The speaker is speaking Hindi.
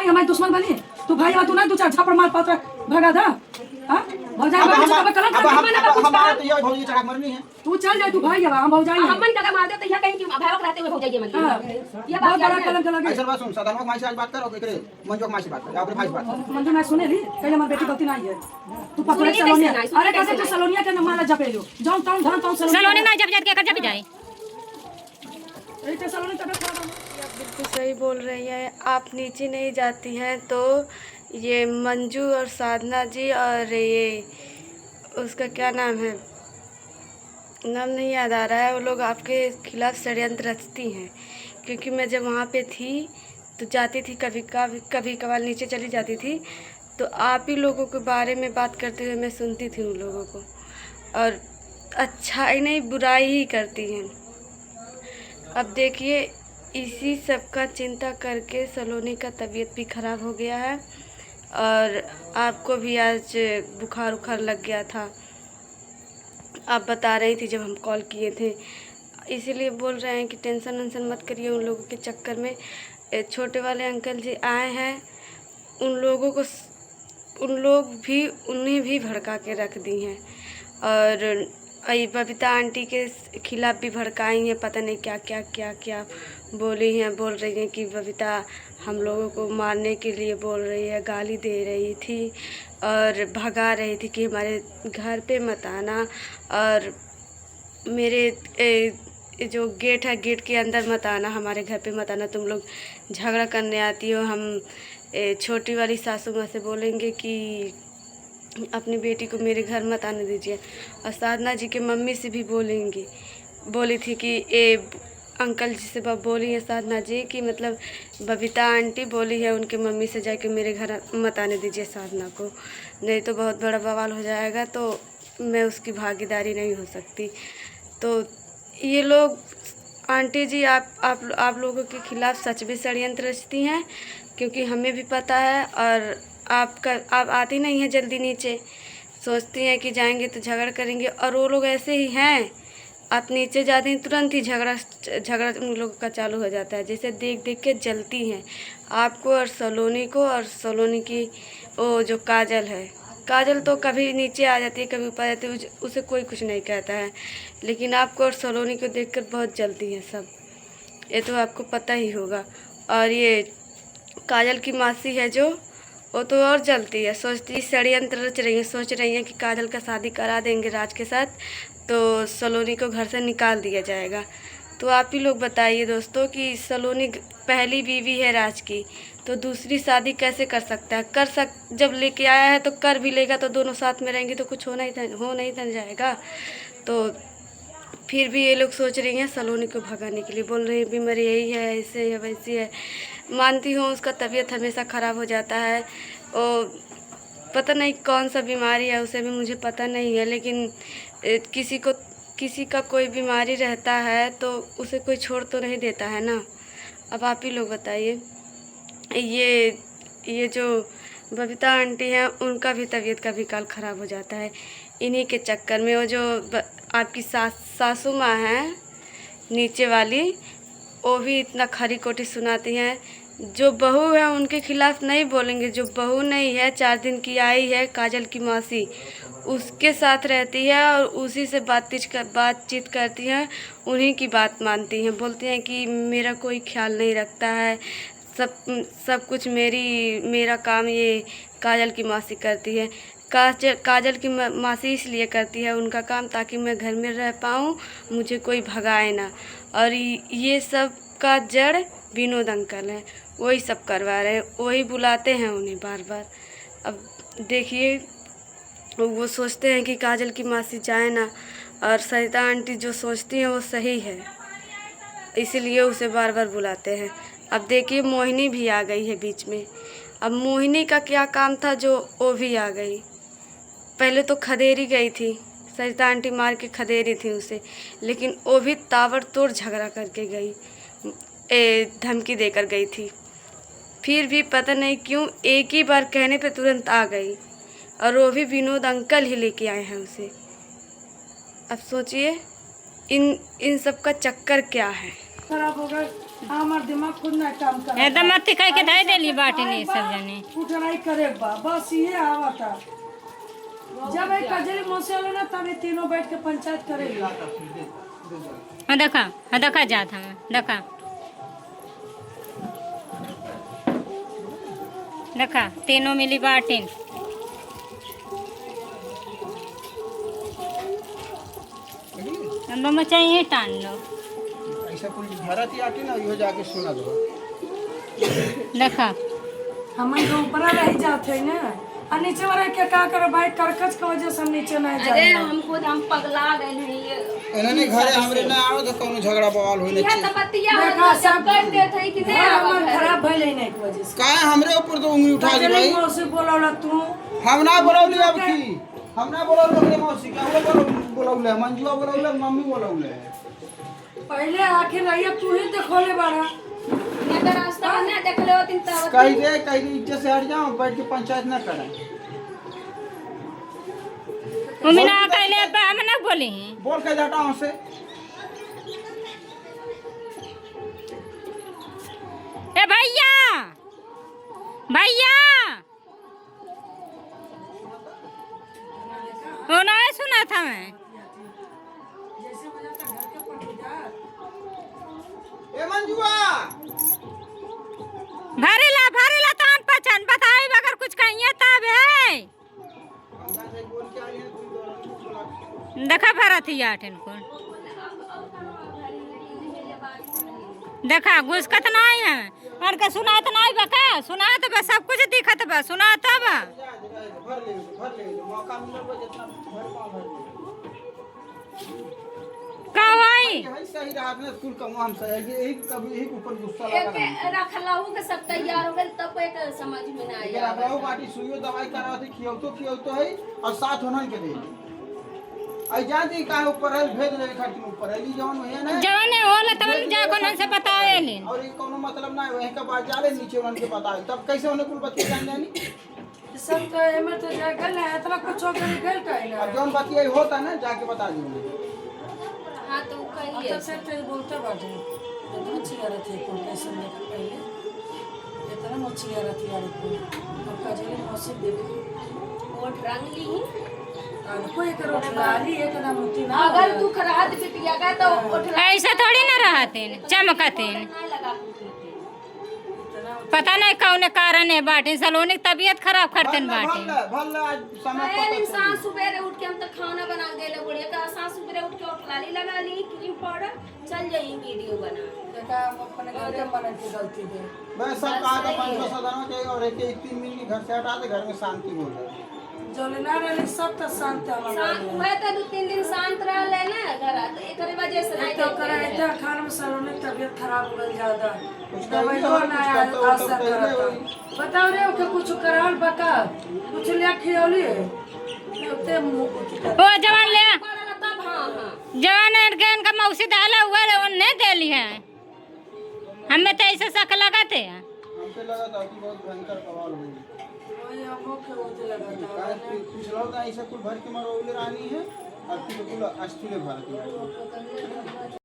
हमारी दुश्मन बनी? तू भाई तू ना 2-4 झापड़ मार पात्र भगा दा। हां भौजाई अब कलंक हमारा तो ये भौजी चढ़ा मरनी है। तू चल जा तू भाई हम भौजाई हम मन का मार दे तो यह कहीं कि भावक रहते हुए भौजाई मन ये बहुत बड़ा कलंक लगे। ऐसा बात सुन साधारण माई से आज बात करो एकरे मंजू माई से बात कर या फिर भाई से बात कर। मंजू ना सुने ली कहीं हमारी बेटी गलती नहीं है। तू पकड़े सलोनिया अरे कैसे तू सलोनिया के माला जपे लो जाऊं टाउन धान टाउन सलोनी ना जब के कर जब जाए ऐसे सलोनी तक खड़ा। बिल्कुल सही बोल रही हैं आप। नीचे नहीं जाती हैं तो ये मंजू और साधना जी और ये उसका क्या नाम है, नाम नहीं याद आ रहा है, वो लोग आपके खिलाफ षड्यंत्र रचती हैं। क्योंकि मैं जब वहाँ पे थी तो जाती थी कभी कभार नीचे चली जाती थी तो आप ही लोगों के बारे में बात करते हुए मैं सुनती थी उन लोगों को, और अच्छाई नहीं बुराई ही करती हैं। अब देखिए इसी सब का चिंता करके सलोनी का तबीयत भी ख़राब हो गया है और आपको भी आज बुखार लग गया था, आप बता रही थी जब हम कॉल किए थे। इसीलिए बोल रहे हैं कि टेंशन वेंशन मत करिए उन लोगों के चक्कर में। छोटे वाले अंकल जी आए हैं, उन्हें भी भड़का के रख दी हैं और बबीता आंटी के खिलाफ़ भी भड़काई हैं। पता नहीं क्या बोली हैं। बोल रही हैं कि बबीता हम लोगों को मारने के लिए बोल रही है, गाली दे रही थी और भगा रही थी कि हमारे घर पे मत आना और मेरे जो गेट है गेट के अंदर मत आना, हमारे घर पे मत आना, तुम लोग झगड़ा करने आती हो। हम छोटी वाली सासू माँ से बोलेंगे कि अपनी बेटी को मेरे घर मत आने दीजिए। और साधना जी के मम्मी से भी बोली थी कि अंकल जी से बोली है साधना जी कि मतलब बबीता आंटी बोली है उनके मम्मी से जाके मेरे घर मत आने दीजिए साधना को, नहीं तो बहुत बड़ा बवाल हो जाएगा, तो मैं उसकी भागीदारी नहीं हो सकती। तो ये लोग आंटी जी आप लोगों के खिलाफ़ सच में षड्यंत्र रचती हैं, क्योंकि हमें भी पता है। और आप आती नहीं हैं जल्दी नीचे, सोचती हैं कि जाएंगे तो झगड़ा करेंगे, और वो लोग ऐसे ही हैं। आप नीचे जाते हैं तुरंत ही झगड़ा उन लोगों का चालू हो जाता है, जैसे देख के जलती हैं आपको और सलोनी को। और सलोनी की वो जो काजल तो कभी नीचे आ जाती है कभी ऊपर आ जाती है, उसे कोई कुछ नहीं कहता है, लेकिन आपको और सलोनी को देखकर बहुत जलती हैं सब, ये तो आपको पता ही होगा। और ये काजल की मासी है जो, वो तो और जलती है, सोचती षड्यंत्र रच रही है, सोच रही हैं कि काजल का शादी करा देंगे राज के साथ तो सलोनी को घर से निकाल दिया जाएगा। तो आप ही लोग बताइए दोस्तों कि सलोनी पहली बीवी है राज की, तो दूसरी शादी कैसे कर सकता है? जब लेके आया है तो कर भी लेगा, तो दोनों साथ में रहेंगे तो कुछ हो नहीं जाएगा। तो फिर भी ये लोग सोच रही हैं सलोनी को भगाने के लिए, बोल रही हैं बीमारी यही है, ऐसे है वैसी है। मानती हूँ उसका तबीयत हमेशा ख़राब हो जाता है, और पता नहीं कौन सा बीमारी है उसे भी मुझे पता नहीं है, लेकिन किसी का कोई बीमारी रहता है तो उसे कोई छोड़ तो नहीं देता है ना। अब आप ही लोग बताइए। ये जो बबीता आंटी हैं उनका भी तबीयत कभी काल ख़राब हो जाता है इन्हीं के चक्कर में। वो जो आपकी सासू माँ हैं नीचे वाली, वो भी इतना खरी खोटी सुनाती हैं। जो बहू है उनके खिलाफ़ नहीं बोलेंगे, जो बहू नहीं है 4 दिन की आई है काजल की मासी, उसके साथ रहती है और उसी से बातचीत करती हैं, उन्हीं की बात मानती हैं। बोलती हैं कि मेरा कोई ख्याल नहीं रखता है, सब कुछ मेरा काम ये काजल की मासी करती है। काजल की मासी इसलिए करती है उनका काम ताकि मैं घर में रह पाऊँ, मुझे कोई भगाए ना। और ये सब का जड़ विनोद अंकल है, वही सब करवा रहे हैं, वही बुलाते हैं उन्हें बार बार। अब देखिए वो सोचते हैं कि काजल की मासी जाए ना, और सरिता आंटी जो सोचती हैं वो सही है, इसीलिए उसे बार बार बुलाते हैं। अब देखिए मोहिनी भी आ गई है बीच में। अब मोहिनी का क्या काम था जो वो भी आ गई। पहले तो खदेरी गई थी, सरिता आंटी मार के खदेरी थी उसे, लेकिन वो भी ताबड़तोड़ झगड़ा करके गई, धमकी देकर गई थी। फिर भी पता नहीं क्यों एक ही बार कहने पे तुरंत आ गई, और वो भी विनोद अंकल ही लेके आए हैं उसे। अब सोचिए इन सब का चक्कर क्या है। खराब हो गए। हमार दिमाग खुद ना काम कर एकदम मत्ती कह के धै देली बाटे ने सब जने उठनाई करे बा बस ये आवता जब एक कजरी मोसे ना तब ये तीनों बैठ के पंचायत करेगी। हाँ देखा जात हम देखा तीनों मिली बाटे हम चाहिए टान लो ऐसा कुछ भरत ही आती ना यो जाके सुना दो देखा हम तो ऊपर रह जाते हैं ना और नीचे वाले के का करे भाई करकच के वजह से हम नीचे नहीं अरे जाए। हम पगला गए हैं ये इन्होंने घरे हमरे ना आओ तो कोनो झगड़ा बवाल होने यह चाहिए तो बतिया देखा सब सब कर देते हैं कि नहीं घर आवा हमार घर। खराब भइल है नहीं की वजह से। काहे हमरे ऊपर तो उंगली उठा दी कजरी भाई मोसे बोलौला तू हम ना बोलौली अब की हम ना बोलौली रे मौसी का वो बोलौले मंजुआ बोलौले मम्मी बोलौले पहले आखिर रहिए तू ही देखोले बाड़ा मैं तो रास्ता में ना देख ले होती तब कही दे इज्जत से हट जाओ बैठ के पंचायत ना करें मम्मी ना कहले हम ना बोले हैं बोल के जाता हूं से ए भैया वो ना सुना था मैं ए मंजुआ भरेला तान पहचान बताई अगर कुछ कहिए तब है देखा भरत ही आठ इनको देखा घुसकत नहीं है और का सुनात नहीं बका सुनात बा सब कुछ दिखत बा सुनात बा भर ले मौका मिलल बा जितना भर पा का भाई भाई सही रात में स्कूल का हम सही एक कभी एक ऊपर गुस्सा लगा एक रखलाऊ के सब तैयार हो गए तब एक समझ में ना लेकिन आया आप लोग बाटी सुइयो दवाई करावते खियौतो है और साथ होनन के दे आई जाती का ऊपर है भेज ले खातिर ऊपर है ली जवन है ना जवान होला तब जा कोन से बतावे ले और ये कोनो मतलब ना है वहीं का बात जाले नीचे उनके बताए तब कैसे उन्हें कुल बत्ती जान जानी सब तो एमे तो जा गल है इतना कुछ हो गल गल का है और जौन बतिया होता ना जाके बता दीजिए हां तो कहिए अच्छा से तेरे बोलते बाटे इतना चियारा थे कौन कैसे में पहले इतना मो चियारा थी यार को अब कजरी मोसे देखो वोट रंग ली और कोई करो लाली एक ना मोती ना अगर तू खराद बिटिया का तो वोट ऐसा थोड़ी ना रहते चमकते ना लगा पता नहीं कौन कारण है बाटे सलोनी की तबीयत खराब करते बाटे भल आज समय पहले पता इंसान सुबह उठ के हम तो खाना बना देले बुढ़िया का सांस सुबह उठ के उठलाली लगा ली क्रीम पाउडर चल जाई वीडियो बना देखा हम अपने घर के मन की गलती दे मैं सब कहा था 500 सदनों के और एक 3 महीने घर से हटा दे घर में शांति बोल रहा जो लेना रहे सब तो शांत हमारा वह तो 2-3 दिन शांत रहले ना घर तो एकरे वजह से नहीं तो करा इतना खान में सलोनी की तबीयत खराब हो गई ज्यादा कुछ दवाई कहिए, ना कुछ करता हो, असर तब कहिए करता वही। बताओ रे ओके कुछ कराल बका कुछ ले खियौली उते मुंह कुछ कर वो जवान ले पड़ला तब हां जवान के उनका मौसी डाला हुआ है उन्हें दे ली है हमें तो ऐसे शक लगाते हैं हमसे लगा था कि बहुत भयंकर बवाल होगी वही हमो के होते लगा था पिछला होता ऐसा कुल भर के मरोले रानी है और फिर कुल अस्थिर भारत में